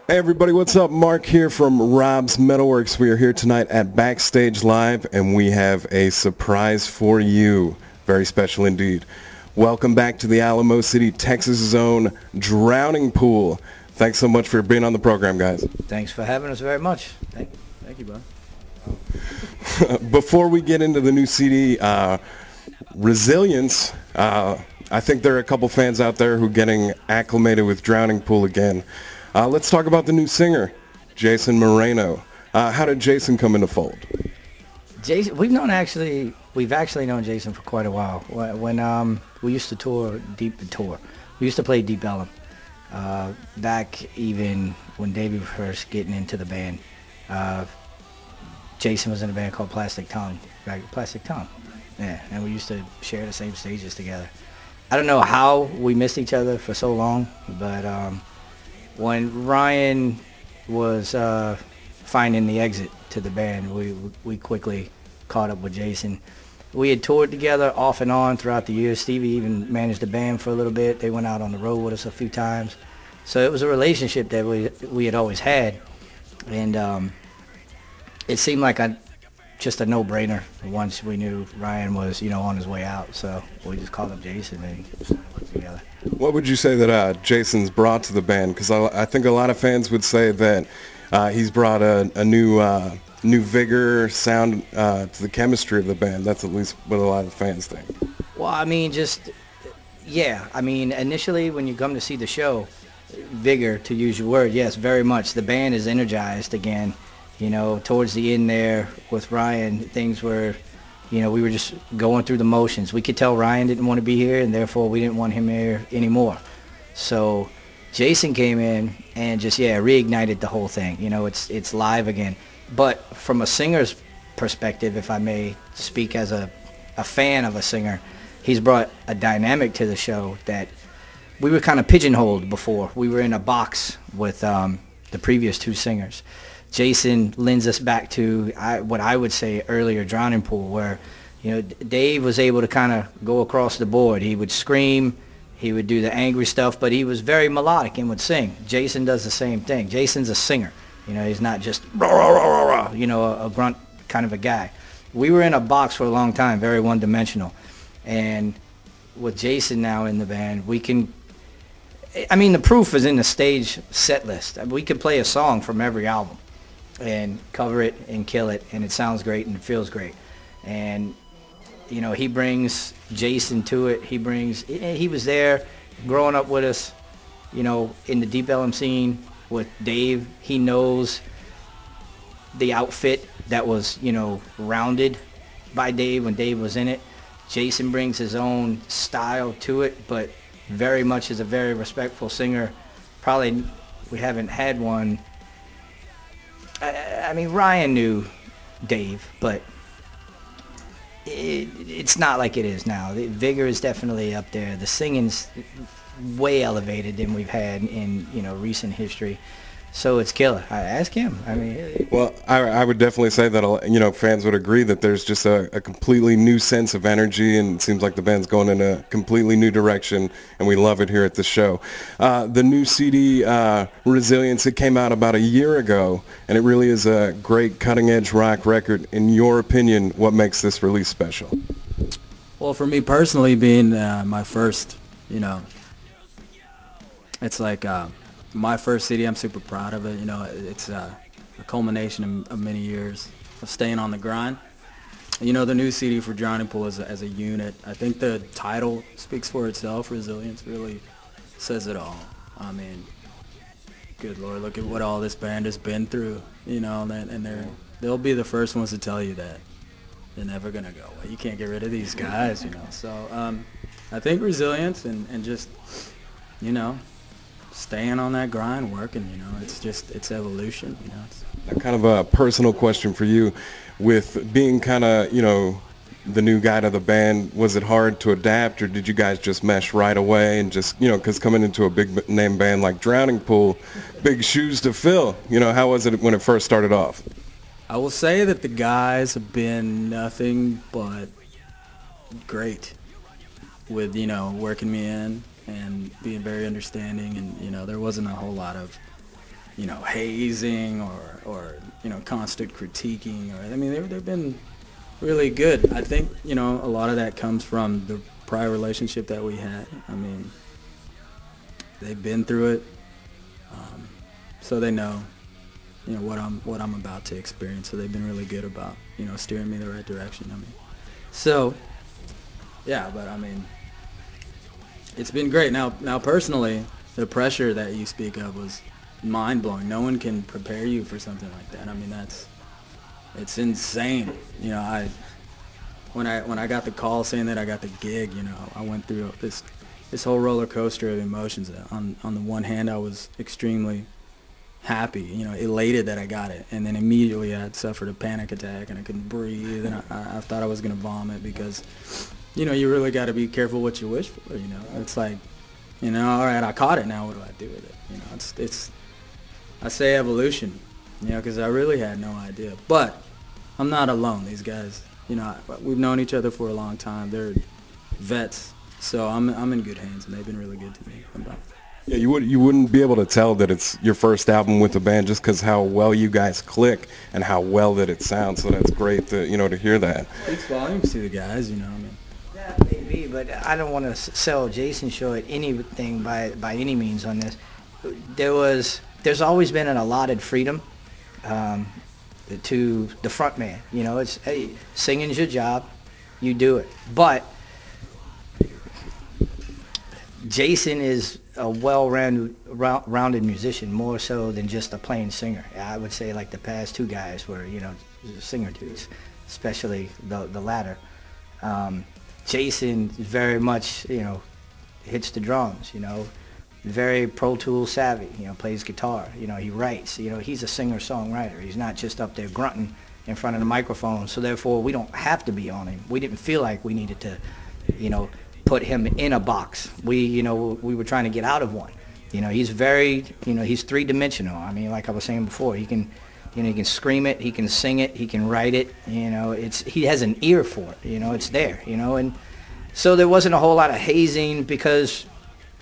Hey everybody, what's up? Mark here from Rob's MetalWorks. We are here tonight at Backstage Live, and we have a surprise for you. Very special indeed. Welcome back to the Alamo City, Texas own Drowning Pool. Thanks so much for being on the program, guys. Thanks for having us very much. Thank you, bro. Before we get into the new CD, Resilience, I think there are a couple fans out there who are getting acclimated with Drowning Pool again. Let's talk about the new singer, Jasen Moreno. How did Jasen come into fold? Jasen, we've actually known Jasen for quite a while. When we used to tour. We used to play Deep Ellum. Back even when Davey was first getting into the band, Jasen was in a band called Plastic Tongue. Yeah, and we used to share the same stages together. I don't know how we missed each other for so long, but when Ryan was finding the exit to the band, we quickly caught up with Jasen. We had toured together off and on throughout the years. Stevie even managed the band for a little bit. They went out on the road with us a few times. So it was a relationship that we had always had. And it seemed like just a no-brainer once we knew Ryan was, on his way out. So we just called up Jasen and worked together. What would you say that Jasen's brought to the band? Because I think a lot of fans would say that he's brought a new vigor, sound to the chemistry of the band. That's at least what a lot of fans think. Well, I mean, initially when you come to see the show, vigor, to use your word, yes, very much. The band is energized again. Towards the end there with Ryan, things were, we were just going through the motions. We could tell Ryan didn't want to be here, and therefore we didn't want him here anymore. So Jasen came in and just, reignited the whole thing. It's live again. But from a singer's perspective, if I may speak as a fan of a singer, he's brought a dynamic to the show that we were kind of pigeonholed before. We were in a box with the previous two singers. Jasen lends us back to what I would say earlier Drowning Pool, where Dave was able to kind of go across the board. He would scream, he would do the angry stuff, but he was very melodic and would sing. Jasen does the same thing. Jasen's a singer. He's not just rah, rah, rah, rah, rah, a grunt kind of a guy. We were in a box for a long time, very one-dimensional. And with Jasen now in the band, we can, the proof is in the stage set list. We could play a song from every album and cover it and kill it, and it sounds great and it feels great. And he brings Jasen to it. He was there growing up with us, in the Deep Ellum scene with Dave. He knows the outfit that was rounded by Dave when Dave was in it. Jasen brings his own style to it, but very much is a very respectful singer. Probably we haven't had one. Ryan knew Dave, but it's not like it is now. The vigor is definitely up there. The singing's way elevated than we've had in recent history. So it's killer. I ask him. Well, I would definitely say that fans would agree that there's just a completely new sense of energy, and it seems like the band's going in a completely new direction, and we love it here at the show. The new CD, Resilience, it came out about a year ago, and it really is a great cutting-edge rock record. In your opinion, what makes this release special? Well, for me personally, being my first, it's like my first CD. I'm super proud of it. It's a culmination of many years of staying on the grind. The new CD for Drowning Pool as a unit, I think the title speaks for itself. Resilience really says it all. Good Lord, look at what all this band has been through, and they'll be the first ones to tell you that they're never gonna go away. You can't get rid of these guys, So I think resilience and just, staying on that grind, working, it's evolution, It's kind of a personal question for you, with being kind of, the new guy to the band. Was it hard to adapt, or did you guys just mesh right away and just, because coming into a big name band like Drowning Pool, big shoes to fill, how was it when it first started off? I will say that the guys have been nothing but great with, working me in and being very understanding, and there wasn't a whole lot of you know, hazing or you know, constant critiquing. Or I mean, they've been really good. I think, you know, a lot of that comes from the prior relationship that we had. I mean, they've been through it, so they know, you know, what I'm about to experience. So they've been really good about, you know, steering me the right direction. I mean, so yeah, but I mean, it's been great. Now personally, the pressure that you speak of was mind-blowing. No one can prepare you for something like that. I mean, it's insane. You know, when I got the call saying that I got the gig, you know, I went through this whole roller coaster of emotions. On the one hand, I was extremely happy, you know, elated that I got it, and then immediately I had suffered a panic attack and I couldn't breathe, and I thought I was gonna vomit because, you know, you really got to be careful what you wish for. You know, it's like, you know, all right, I caught it. Now what do I do with it? You know, it's I say evolution, you know, because I really had no idea. But I'm not alone. These guys, you know, we've known each other for a long time. They're vets, so I'm in good hands, and they've been really good to me. Yeah, you wouldn't be able to tell that it's your first album with the band just because how well you guys click and how well that it sounds. So that's great to, you know, to hear that. Speaks volumes to the guys, you know. I mean, that may be, but I don't want to sell Jasen short anything by any means on this. There's always been an allotted freedom to the front man. You know, it's, hey, singing's your job, you do it. But Jasen is a well-rounded musician, more so than just a plain singer. I would say like the past two guys were, you know, singer dudes, especially the latter. Jasen very much, you know, hits the drums, you know, very Pro Tools savvy, you know, plays guitar, you know, he writes, you know, he's a singer-songwriter. He's not just up there grunting in front of the microphone, so therefore we don't have to be on him. We didn't feel like we needed to, you know, put him in a box. We were trying to get out of one. You know, he's very, you know, he's three-dimensional. I mean, like I was saying before, he can, you know, he can scream it, he can sing it, he can write it, you know, he has an ear for it, you know, it's there, you know, and so there wasn't a whole lot of hazing because,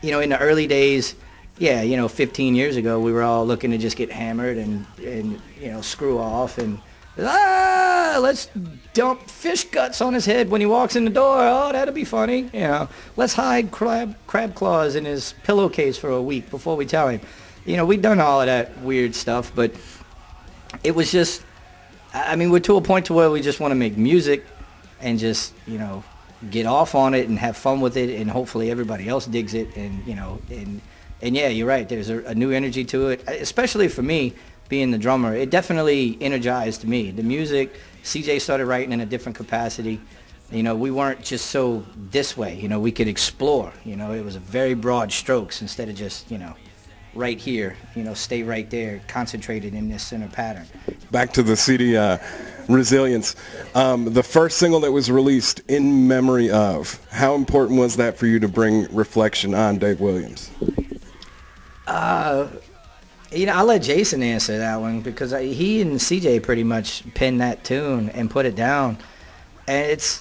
you know, in the early days, yeah, you know, 15 years ago, we were all looking to just get hammered and you know, screw off and, let's dump fish guts on his head when he walks in the door. Oh, that'll be funny. You know, let's hide crab claws in his pillowcase for a week before we tell him. You know, we've done all of that weird stuff, but it was just, I mean, we're to a point to where we just want to make music and just, you know, get off on it and have fun with it, and hopefully everybody else digs it. And, you know, and yeah, you're right. There's a new energy to it, especially for me. Being the drummer, it definitely energized me. The music, CJ started writing in a different capacity. You know, we weren't just so this way. You know, we could explore. You know, it was very broad strokes instead of just, you know, right here. You know, stay right there, concentrated in this center pattern. Back to the CD, Resilience. The first single that was released in memory of, how important was that for you to bring reflection on Dave Williams? You know, I'll let Jasen answer that one because he and CJ pretty much penned that tune and put it down, and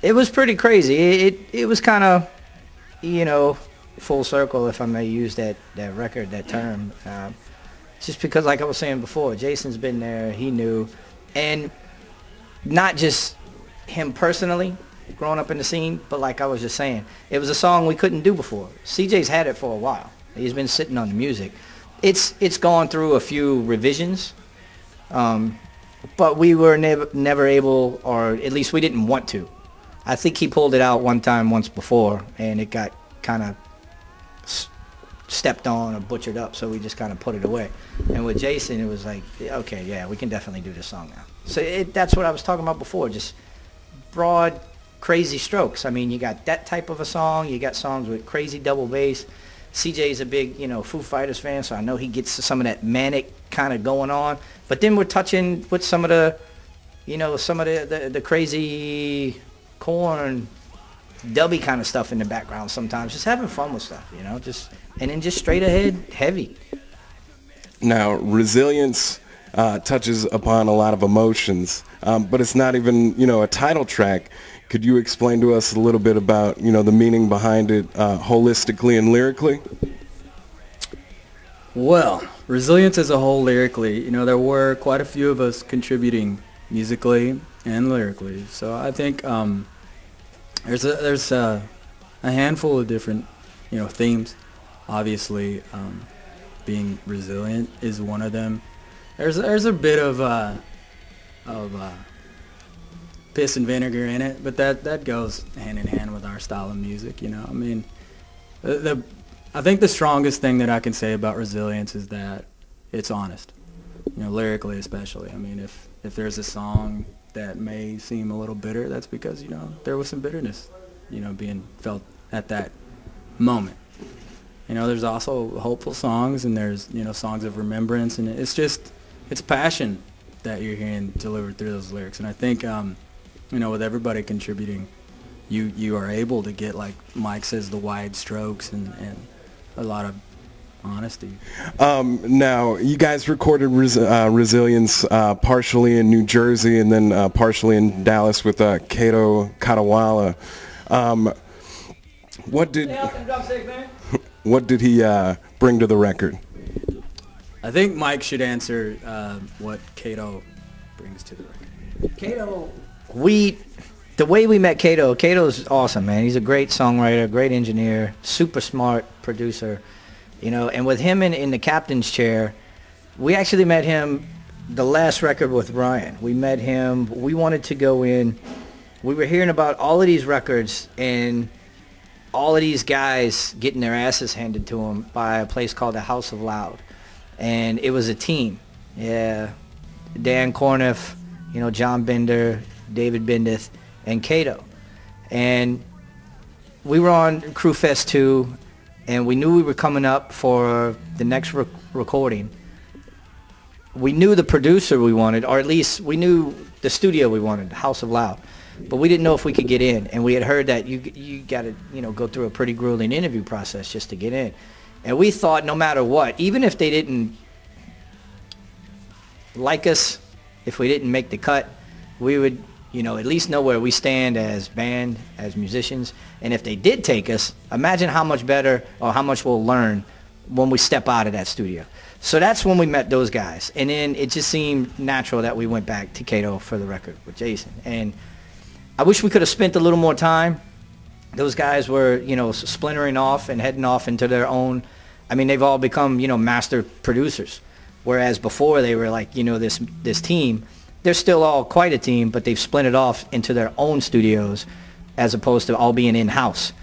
it was pretty crazy. It was kind of, you know, full circle, if I may use that term, just because, like I was saying before, Jasen's been there, he knew, and not just him personally growing up in the scene, but like I was just saying, it was a song we couldn't do before. CJ's had it for a while. He's been sitting on the music. It's gone through a few revisions, but we were never able, or at least we didn't want to. I think he pulled it out once before, and it got kind of stepped on or butchered up, so we just kind of put it away. And with Jasen, it was like, okay, yeah, we can definitely do this song now. So that's what I was talking about before, just broad, crazy strokes. I mean, you got that type of a song, you got songs with crazy double bass. CJ's a big, you know, Foo Fighters fan, so I know he gets some of that manic kind of going on. But then we're touching with some of the, you know, some of the crazy corn, dubby kind of stuff in the background sometimes. Just having fun with stuff, you know, and then just straight ahead, heavy. Now, Resilience touches upon a lot of emotions, but it's not even, you know, a title track. Could you explain to us a little bit about, you know, the meaning behind it holistically and lyrically? Well, Resilience as a whole lyrically, you know, there were quite a few of us contributing musically and lyrically. So I think there's a handful of different, you know, themes. Obviously, being resilient is one of them. There's a bit of piss and vinegar in it, but that goes hand in hand with our style of music. You know, I mean, I think the strongest thing that I can say about resilience is that it's honest. You know, lyrically especially. I mean, if there's a song that may seem a little bitter, that's because, you know, there was some bitterness, you know, being felt at that moment. You know, there's also hopeful songs, and there's, you know, songs of remembrance, and it's passion that you're hearing delivered through those lyrics. And I think, you know, with everybody contributing, you are able to get, like Mike says, the wide strokes and a lot of honesty. Now, you guys recorded Resilience partially in New Jersey and then partially in Dallas with Kato Katawala. What did he bring to the record? I think Mike should answer what Kato brings to the record. Kato, the way we met Kato's awesome, man. He's a great songwriter, great engineer, super smart producer, you know. And with him in the captain's chair, we actually met him the last record with Ryan. We met him. We wanted to go in. We were hearing about all of these records and all of these guys getting their asses handed to them by a place called the House of Loud. And it was a team. Yeah, Dan Corniff, you know, John Bender, David Bendith, and Kato. And we were on Crew Fest 2, and we knew we were coming up for the next recording. We knew the producer we wanted, or at least we knew the studio we wanted, House of Loud. But we didn't know if we could get in, and we had heard that you got to, you know, go through a pretty grueling interview process just to get in. And we thought no matter what, even if they didn't like us, if we didn't make the cut, we would, you know, at least know where we stand as band, as musicians. And if they did take us, imagine how much better or how much we'll learn when we step out of that studio. So that's when we met those guys. And then it just seemed natural that we went back to Kato for the record with Jasen. And I wish we could have spent a little more time. Those guys were, you know, splintering off and heading off into their own. I mean, they've all become, you know, master producers. Whereas before they were like, you know, this team. They're still all quite a team, but they've splintered off into their own studios as opposed to all being in-house.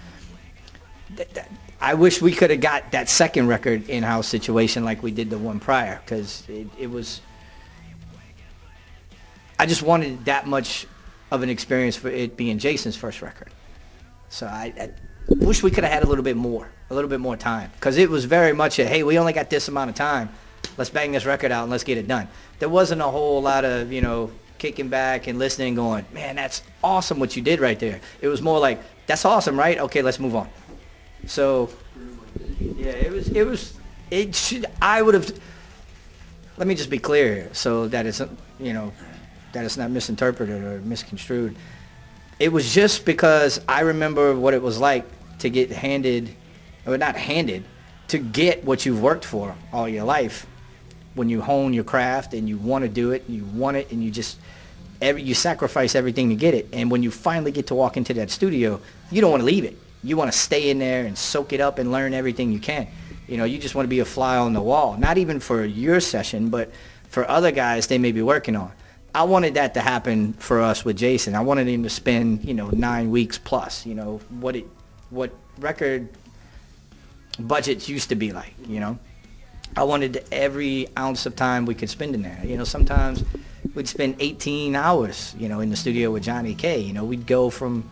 I wish we could have got that second record in-house situation like we did the one prior, because it was, I just wanted that much of an experience for it being Jasen's first record. So I wish we could have had a little bit more time, because it was very much a, hey, we only got this amount of time. Let's bang this record out and let's get it done. There wasn't a whole lot of, you know, kicking back and listening and going, man, that's awesome what you did right there. It was more like, that's awesome, right? Okay, let's move on. So, yeah, I would have, let me just be clear here so that it's, you know, that it's not misinterpreted or misconstrued. It was just because I remember what it was like to get handed, or not handed, to get what you've worked for all your life. When you hone your craft and you want to do it, you want it, and you sacrifice everything to get it. And when you finally get to walk into that studio, you don't want to leave it. You want to stay in there and soak it up and learn everything you can. You know, you just want to be a fly on the wall, not even for your session, but for other guys they may be working on. I wanted that to happen for us with Jasen. I wanted him to spend, you know, 9 weeks plus, you know, what record budgets used to be like, you know. I wanted every ounce of time we could spend in there. You know, sometimes we'd spend 18 hours, you know, in the studio with Johnny K. You know, we'd go from,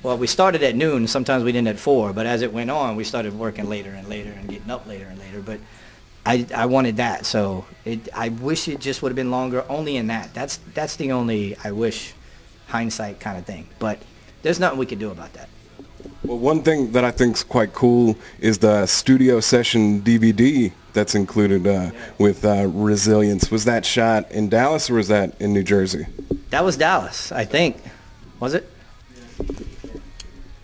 well, we started at noon. Sometimes we'd end at 4. But as it went on, we started working later and later and getting up later and later. But I wanted that. So I wish it just would have been longer only in that. That's the only, I wish, hindsight kind of thing. But there's nothing we could do about that. Well, one thing that I think is quite cool is the studio session DVD that's included with Resilience. Was that shot in Dallas or was that in New Jersey? That was Dallas, I think. Was it?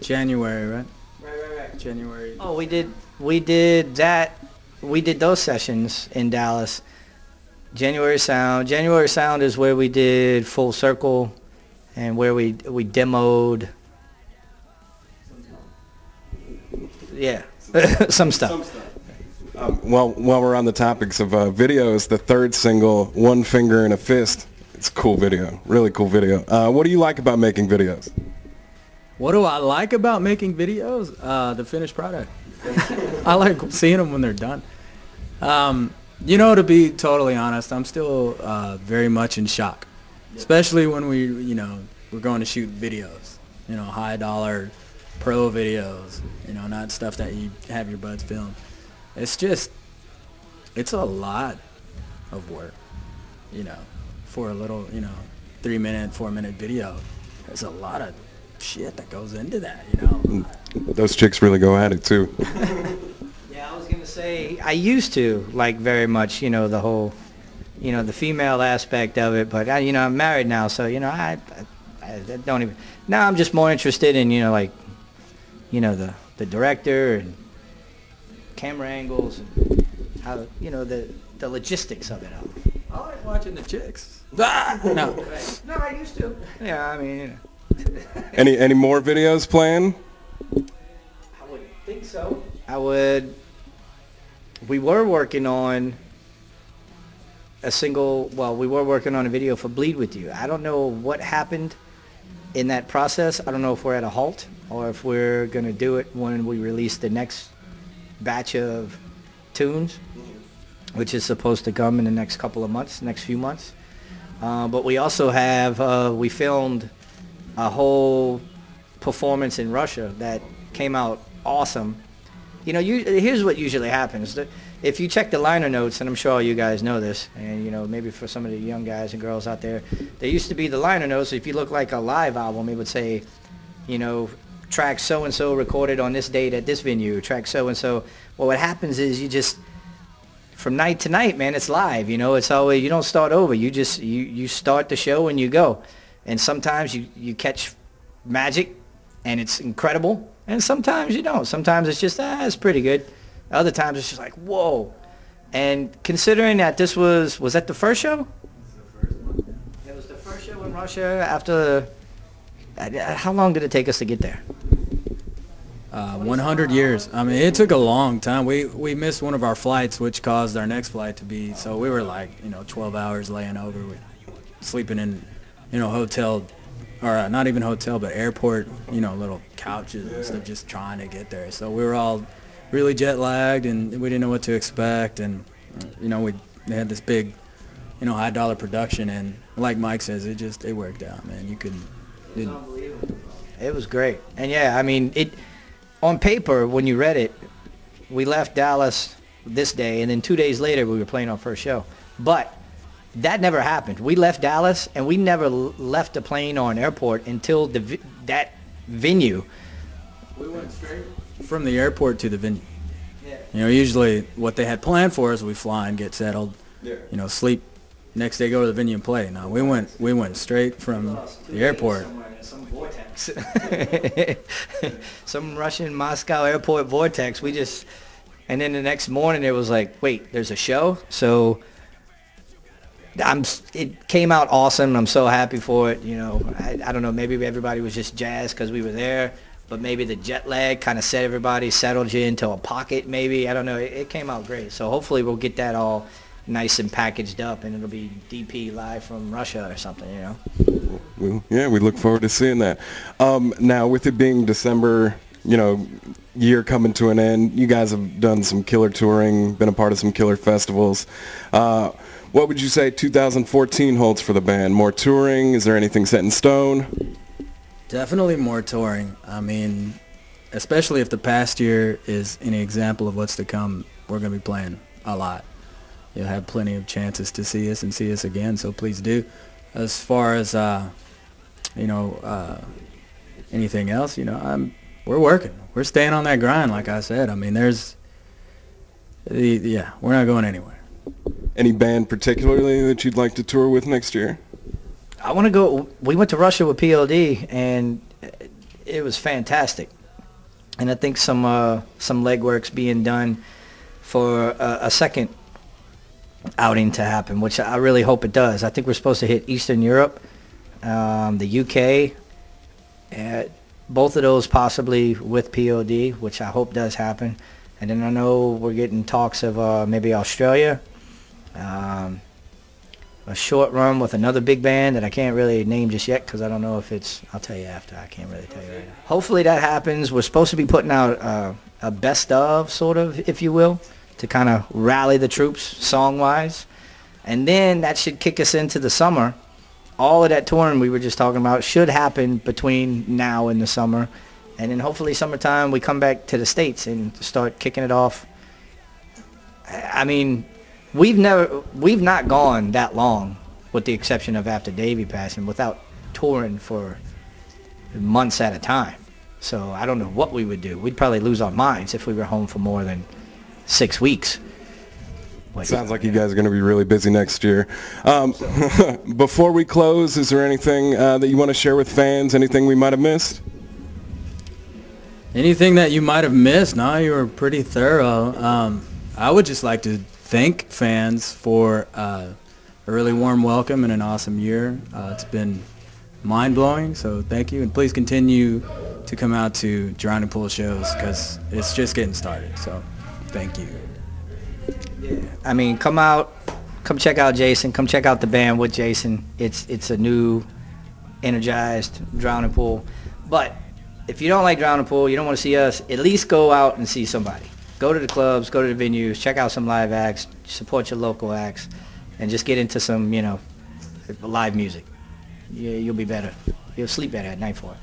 January, right? Right. January. Oh, we did that we did those sessions in Dallas. January Sound is where we did Full Circle, and where we demoed. Yeah, some stuff. Well, while we're on the topics of videos, the third single, One Finger and a Fist, it's a cool video, really cool video. What do you like about making videos? What do I like about making videos? The finished product. I like seeing them when they're done. You know, to be totally honest, I'm still very much in shock, especially when we're going to shoot videos, high dollar pro videos, not stuff that you have your buds film. It's a lot of work, for a little, 3-minute, 4-minute video. There's a lot of shit that goes into that, Those chicks really go at it too. Yeah, I was gonna say I used to like very much, the whole, the female aspect of it, but I'm married now, so I don't even. Now I'm just more interested in the director and camera angles and how the logistics of it all. I like watching the chicks. No, I used to. Yeah, I mean. Any more videos planned? I would think so. We were working on we were working on a video for Bleed With You. I don't know what happened in that process. I don't know if we're at a halt or if we're going to do it when we release the next batch of tunes, which is supposed to come in the next few months. But we also have, we filmed a whole performance in Russia that came out awesome. Here's what usually happens. If you check the liner notes, and I'm sure all you guys know this, and maybe for some of the young guys and girls out there, there used to be the liner notes. If you look like a live album, it would say, track so-and-so recorded on this date at this venue, track so-and-so. Well, what happens is you just, from night to night, man, it's live. It's always, you don't start over. You just, you start the show and you go. And sometimes you catch magic and it's incredible. And sometimes you don't. Sometimes it's just, it's pretty good. Other times it's just like, whoa. And considering that this was that the first show? It was the first show in Russia after, how long did it take us to get there? 100 years. I mean, it took a long time. We missed one of our flights, which caused our next flight to be, so we were like, 12 hours laying over, sleeping in, hotel, or not even hotel, but airport, little couches and stuff, just trying to get there. So we were all really jet lagged, and we didn't know what to expect, and we had this big, high dollar production, and like Mike says, it worked out, man. It was unbelievable. It was great, and yeah, I mean, on paper, when you read it, we left Dallas this day, and then 2 days later we were playing our first show. But that never happened. We left Dallas, and we never left a plane or an airport until that venue. We went straight from the airport to the venue. Yeah. Usually what they had planned for us, we fly and get settled, sleep, next day go to the venue and play. No, we went straight from the airport. Some vortex. Some Russian Moscow airport vortex. And then the next morning it was like, wait, there's a show? So it came out awesome. I'm so happy for it. I don't know, maybe everybody was just jazzed because we were there, but maybe the jet lag kind of settled you into a pocket maybe. I don't know. It came out great. So hopefully we'll get that all nice and packaged up, and it'll be DP live from Russia or something, Well, yeah, we look forward to seeing that. Now, with it being December, year coming to an end, you guys have done some killer touring, been a part of some killer festivals. What would you say 2014 holds for the band? More touring? Is there anything set in stone? Definitely more touring. I mean, especially if the past year is any example of what's to come, we're going to be playing a lot. You'll have plenty of chances to see us and see us again, so please do. As far as, anything else, we're working. We're staying on that grind, like I said. I mean, we're not going anywhere. Any band particularly that you'd like to tour with next year? I want to go. We went to Russia with PLD, and it was fantastic. And I think some legwork's being done for a second outing to happen, which I really hope it does. I think we're supposed to hit Eastern Europe, the UK, both of those possibly with POD, which I hope does happen. And then I know we're getting talks of maybe Australia, a short run with another big band that I can't really name just yet because I don't know if it's, I'll tell you after. I can't really tell you right now. Hopefully that happens. We're supposed to be putting out a best of, sort of, if you will, to kind of rally the troops song-wise. And then that should kick us into the summer. All of that touring we were just talking about should happen between now and the summer. And then hopefully summertime we come back to the States and start kicking it off. I mean, we've not gone that long, with the exception of after Davey passing, without touring for months at a time. So I don't know what we would do. We'd probably lose our minds if we were home for more than 6 weeks. Sounds like you guys are going to be really busy next year. Before we close, is there anything that you want to share with fans? Anything we might have missed? Anything that you might have missed? No, you were pretty thorough. I would just like to thank fans for a really warm welcome and an awesome year. It's been mind-blowing, so thank you. And please continue to come out to Drowning Pool shows because it's just getting started, so thank you. Yeah, I mean, come out, come check out Jasen, come check out the band with Jasen. It's a new, energized Drowning Pool. But if you don't like Drowning Pool, you don't want to see us, at least go out and see somebody. Go to the clubs, go to the venues, check out some live acts, support your local acts, and just get into some, you know, live music. Yeah, you'll be better. You'll sleep better at night for it.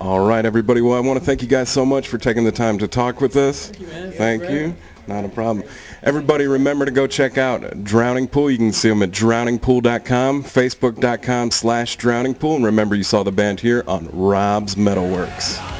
All right, everybody. Well, I want to thank you guys so much for taking the time to talk with us. Thank you, man. Thank you. Not a problem. Everybody, remember to go check out Drowning Pool. You can see them at drowningpool.com, facebook.com/drowningpool. And remember, you saw the band here on Rob's Metalworks.